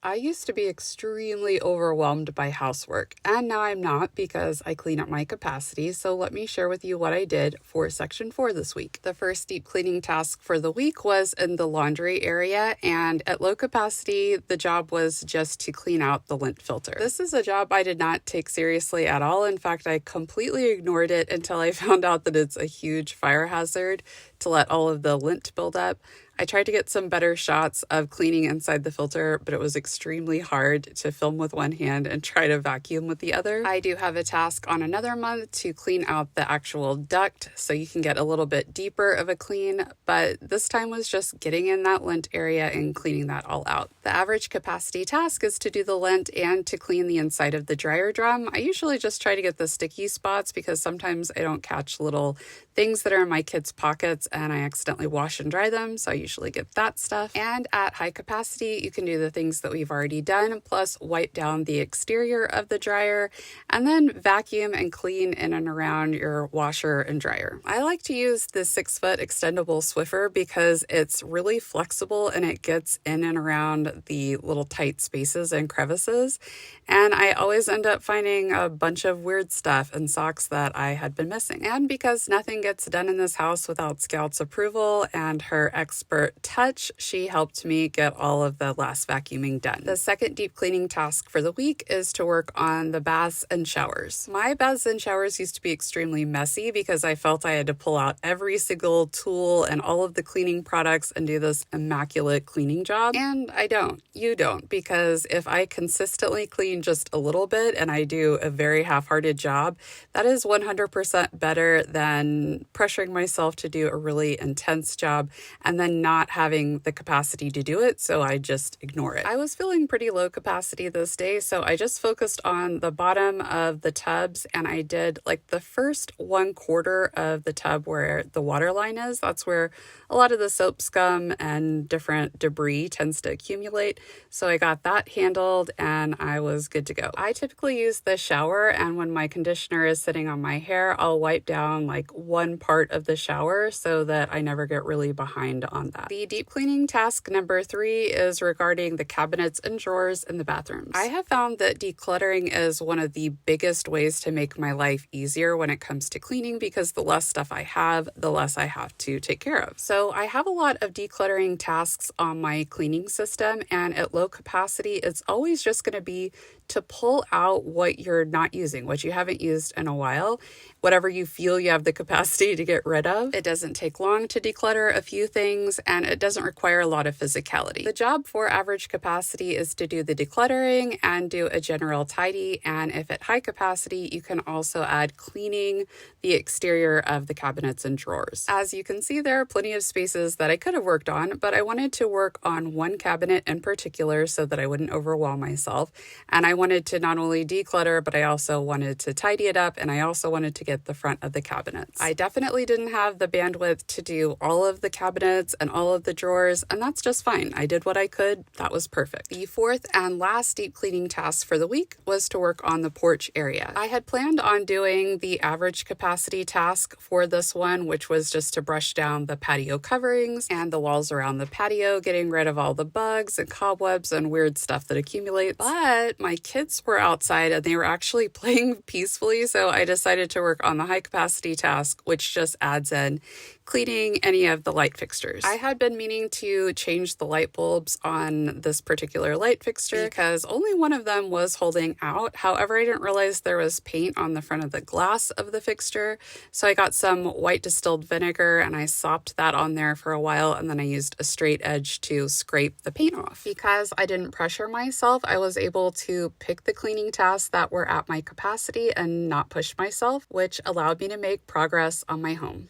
I used to be extremely overwhelmed by housework, and now I'm not because I clean up my capacity. So let me share with you what I did for section 4 this week. The first deep cleaning task for the week was in the laundry area, and at low capacity, the job was just to clean out the lint filter. This is a job I did not take seriously at all. In fact, I completely ignored it until I found out that it's a huge fire hazard to let all of the lint build up. I tried to get some better shots of cleaning inside the filter, but it was extremely hard to film with one hand and try to vacuum with the other. I do have a task on another month to clean out the actual duct so you can get a little bit deeper of a clean, but this time was just getting in that lint area and cleaning that all out. The average capacity task is to do the lint and to clean the inside of the dryer drum. I usually just try to get the sticky spots because sometimes I don't catch little things that are in my kids' pockets and I accidentally wash and dry them, so I usually get that stuff. And at high capacity, you can do the things that we've already done, plus wipe down the exterior of the dryer, and then vacuum and clean in and around your washer and dryer. I like to use the 6-foot extendable Swiffer because it's really flexible and it gets in and around the little tight spaces and crevices. And I always end up finding a bunch of weird stuff and socks that I had been missing. And because nothing gets done in this house without Scout's approval and her expert touch, she helped me get all of the last vacuuming done. The second deep cleaning task for the week is to work on the baths and showers. My baths and showers used to be extremely messy because I felt I had to pull out every single tool and all of the cleaning products and do this immaculate cleaning job. And I don't. You don't, because if I consistently clean just a little bit and I do a very half-hearted job, that is 100% better than pressuring myself to do a really intense job and then not having the capacity to do it, so I just ignore it. I was feeling pretty low capacity this day, so I just focused on the bottom of the tubs and I did like the first 1/4 of the tub where the water line is. That's where a lot of the soap scum and different debris tends to accumulate. So I got that handled and I was good to go. I typically use the shower, and when my conditioner is sitting on my hair, I'll wipe down like one part of the shower so that I never get really behind on that. The deep cleaning task number 3 is regarding the cabinets and drawers in the bathrooms. I have found that decluttering is one of the biggest ways to make my life easier when it comes to cleaning, because the less stuff I have, the less I have to take care of. So I have a lot of decluttering tasks on my cleaning system, and at low capacity, it's always just going to be to pull out what you're not using, what you haven't used in a while, whatever you feel you have the capacity to get rid of. It doesn't take long to declutter a few things, and it doesn't require a lot of physicality. The job for average capacity is to do the decluttering and do a general tidy, and if at high capacity, you can also add cleaning the exterior of the cabinets and drawers. As you can see, there are plenty of spaces that I could have worked on, but I wanted to work on one cabinet in particular so that I wouldn't overwhelm myself, and I wanted to not only declutter, but I also wanted to tidy it up, and I also wanted to get the front of the cabinets. I definitely didn't have the bandwidth to do all of the cabinets and all of the drawers, and that's just fine. I did what I could. That was perfect. The fourth and last deep cleaning task for the week was to work on the porch area. I had planned on doing the average capacity task for this one, which was just to brush down the patio coverings and the walls around the patio, getting rid of all the bugs and cobwebs and weird stuff that accumulates. But my kids were outside and they were actually playing peacefully, so I decided to work on the high capacity task, which just adds in cleaning any of the light fixtures. I had been meaning to change the light bulbs on this particular light fixture because only one of them was holding out. However, I didn't realize there was paint on the front of the glass of the fixture, so I got some white distilled vinegar and I sopped that on there for a while, and then I used a straight edge to scrape the paint off. Because I didn't pressure myself, I was able to pick the cleaning tasks that were at my capacity and not push myself, which allowed me to make progress on my home.